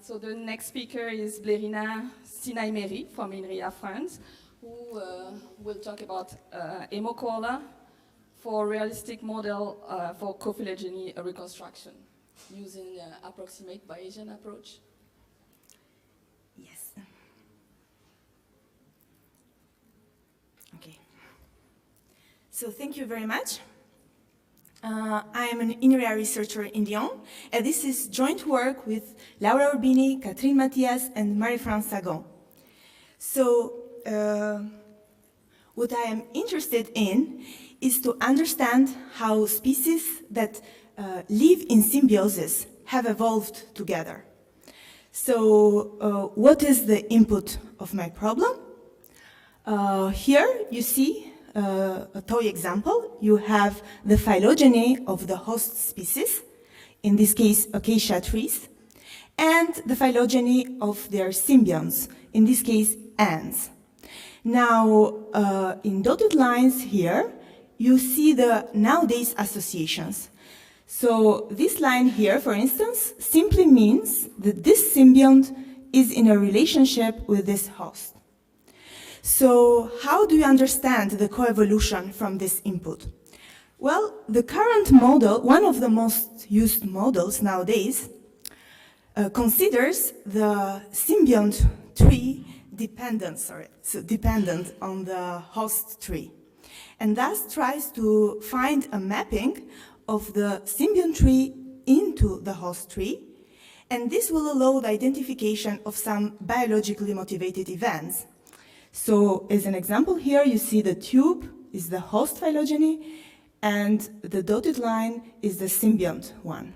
So the next speaker is Blerina Sinaimeri from INRIA, France, who will talk about AmoCoala for realistic model for COPHYLOGENY reconstruction using approximate Bayesian approach. Yes. Okay. So thank you very much. I am an INRIA researcher in Lyon, and this is joint work with Laura Urbini, Catherine Mathias, and Marie-France Sagan. So what I am interested in is to understand how species that live in symbiosis have evolved together. So what is the input of my problem? Here you see a toy example. You have the phylogeny of the host species, in this case acacia trees, and the phylogeny of their symbionts, in this case ants. Now, in dotted lines here, you see the nowadays associations. So this line here, for instance, simply means that this symbiont is in a relationship with this host. So how do you understand the coevolution from this input? Well, the current model, one of the most used models nowadays, considers the symbiont tree dependent on the host tree, and thus tries to find a mapping of the symbiont tree into the host tree, and this will allow the identification of some biologically motivated events. So as an example here, you see the tube is the host phylogeny, and the dotted line is the symbiont one.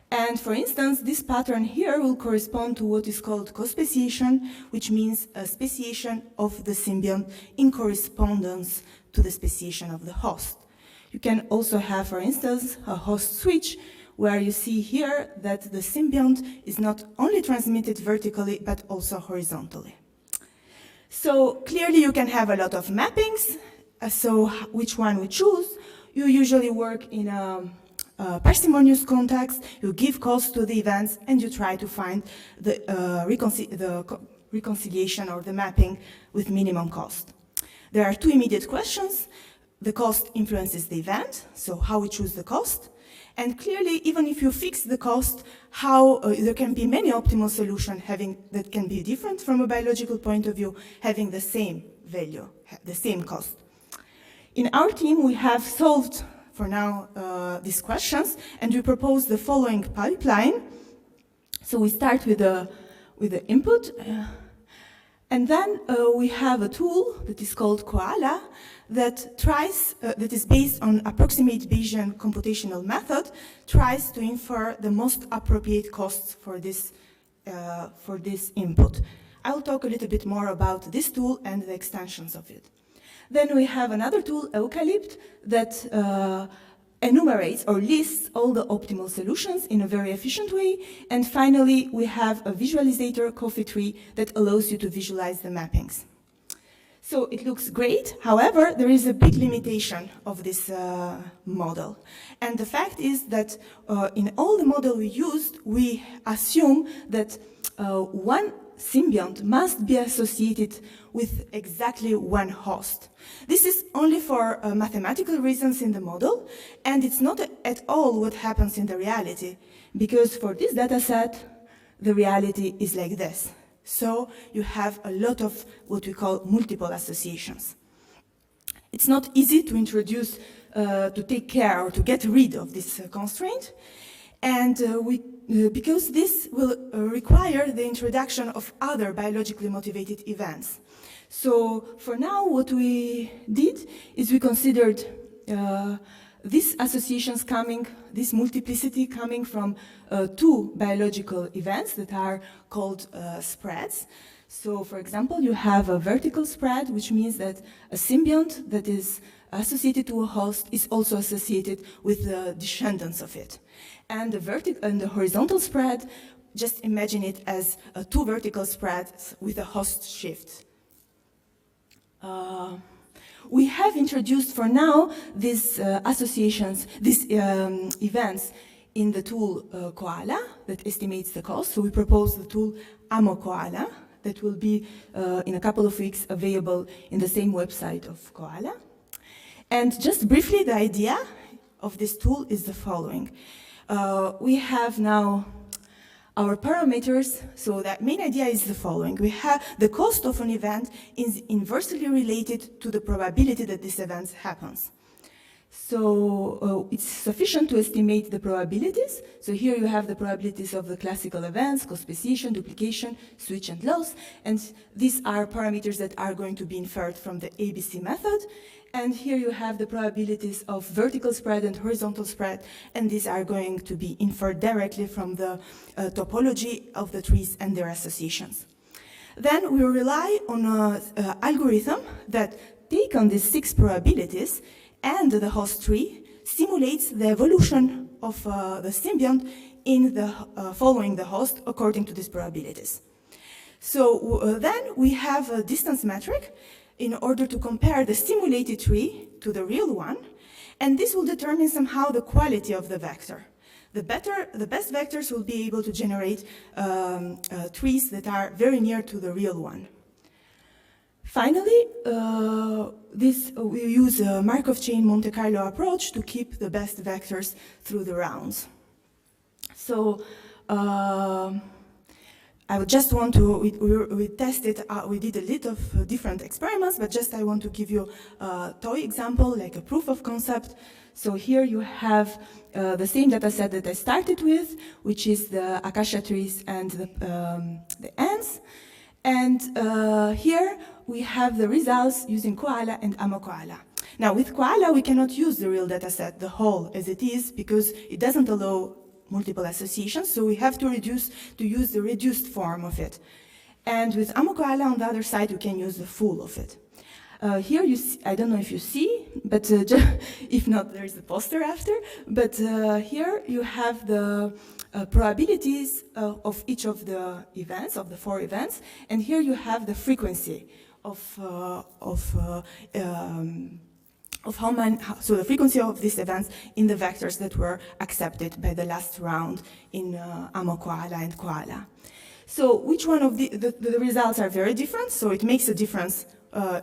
And for instance, this pattern here will correspond to what is called co-speciation, which means a speciation of the symbiont in correspondence to the speciation of the host. You can also have, for instance, a host switch, where you see here that the symbiont is not only transmitted vertically, but also horizontally. So clearly you can have a lot of mappings, so which one we choose? You usually work in a parsimonious context, you give cost to the events, and you try to find the reconciliation or the mapping with minimum cost. There are two immediate questions. The cost influences the event, so how we choose the cost. And clearly, even if you fix the cost, how there can be many optimal solutions that can be different from a biological point of view, having the same value, the same cost. In our team, we have solved, for now, these questions, and we propose the following pipeline. So we start with the input, and then we have a tool that is called Koala that is based on approximate Bayesian computational method, tries to infer the most appropriate costs for this input. I'll talk a little bit more about this tool and the extensions of it. Then we have another tool, Eucalypt, that enumerates or lists all the optimal solutions in a very efficient way. And finally, we have a visualizator, COPHY that allows you to visualize the mappings. So it looks great. However, there is a big limitation of this model. And the fact is that in all the model we used, we assume that one symbiont must be associated with exactly one host. This is only for mathematical reasons in the model, and it's not at all what happens in the reality, because for this data set, the reality is like this. So you have a lot of what we call multiple associations. It's not easy to introduce, to take care or to get rid of this constraint, and because this will require the introduction of other biologically motivated events. So for now, what we did is we considered these associations this multiplicity coming from two biological events that are called spreads. So for example, you have a vertical spread, which means that a symbiont that is associated to a host is also associated with the descendants of it. And the horizontal spread, just imagine it as two vertical spreads with a host shift. We have introduced for now these associations, these events in the tool Koala that estimates the cost. So we propose the tool AmoCoala that will be in a couple of weeks available in the same website of Koala. And just briefly, the idea of this tool is the following. We have now our parameters, so that main idea is the following. We have the cost of an event is inversely related to the probability that this event happens. So it's sufficient to estimate the probabilities. So here you have the probabilities of the classical events, co-speciation, duplication, switch, and loss. And these are parameters that are going to be inferred from the ABC method. And here you have the probabilities of vertical spread and horizontal spread, and these are going to be inferred directly from the topology of the trees and their associations. Then we rely on an algorithm that takes on these 6 probabilities, and the host tree simulates the evolution of the symbiont in the following the host according to these probabilities. So then we have a distance metric in order to compare the simulated tree to the real one, and this will determine somehow the quality of the vector. The best vectors will be able to generate trees that are very near to the real one. Finally, we use a Markov chain Monte Carlo approach to keep the best vectors through the rounds. So I would just want to, we tested, we did a lot of different experiments, but just I want to give you a toy example, like a proof of concept. So here you have the same data set that I started with, which is the acacia trees and the ants. And here we have the results using Koala and AmoCoala. Now with Koala, we cannot use the real data set, the whole as it is, because it doesn't allow multiple associations, so we have to use the reduced form of it. And with AmoCoala on the other side, we can use the full of it. Here you see, I don't know if you see, but if not, there's the poster after. But here you have the probabilities of each of the events, of the 4 events, and here you have the frequency of how many, so the frequency of these events in the vectors that were accepted by the last round in AmoCoala and Koala. So which one of the results are very different, so it makes a difference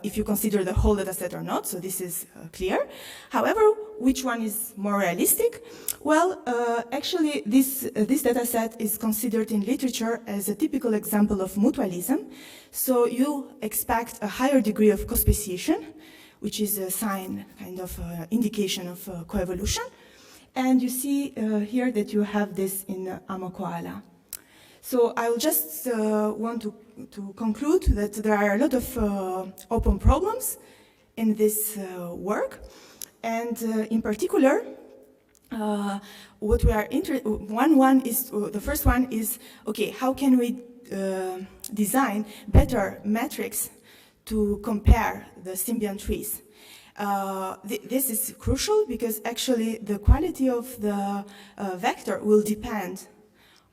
if you consider the whole data set or not, so this is clear. However, which one is more realistic? Well, actually this data set is considered in literature as a typical example of mutualism. So you expect a higher degree of co-speciation, which is a sign, kind of indication of coevolution. And you see here that you have this in AmoCoala. So I will just want to conclude that there are a lot of open problems in this work. And in particular, what we are the first one is, okay, how can we design better metrics to compare the symbiont trees? This is crucial because actually the quality of the vector will depend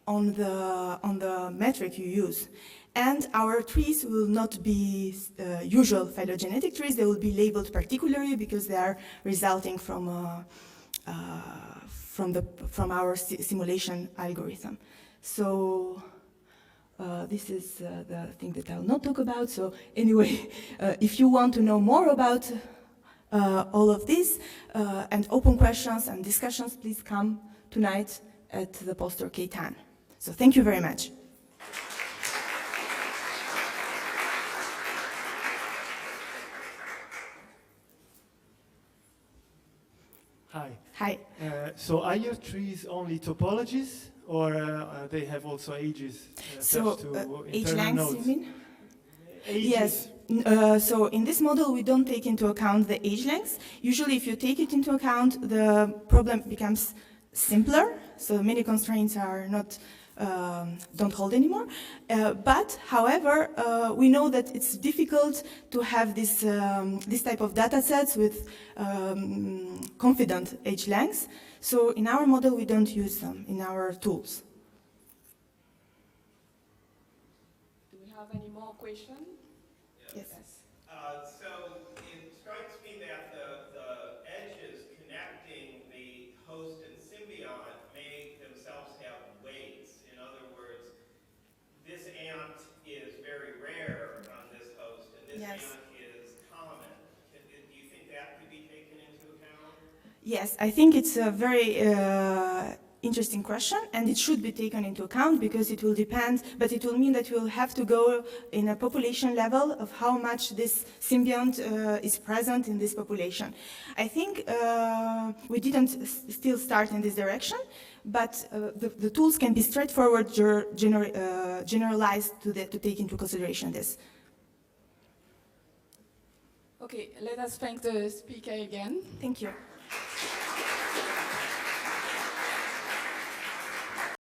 on the metric you use. And our trees will not be usual phylogenetic trees. They will be labeled particularly because they are resulting from our simulation algorithm. So this is the thing that I will not talk about. So anyway, if you want to know more about all of this and open questions and discussions, please come tonight at the poster K10. So thank you very much. Hi. Hi. So are your trees only topologies, or they have also ages So to age internal lengths, nodes? you mean? Ages. Yes. So in this model, we don't take into account the age lengths. Usually, if you take it into account, the problem becomes simpler. So many constraints are not don't hold anymore. But however, we know that it's difficult to have this type of data sets with confident age lengths. So in our model, we don't use them in our tools. Do we have any more questions? Yes. So it strikes me that the edges connecting the host and symbiont may Yes, I think it's a very interesting question, and it should be taken into account because it will depend, but it will mean that we'll have to go in a population level of how much this symbiont is present in this population. I think we didn't still start in this direction, but the tools can be straightforward, generalized to take into consideration this. Okay, let us thank the speaker again. Thank you.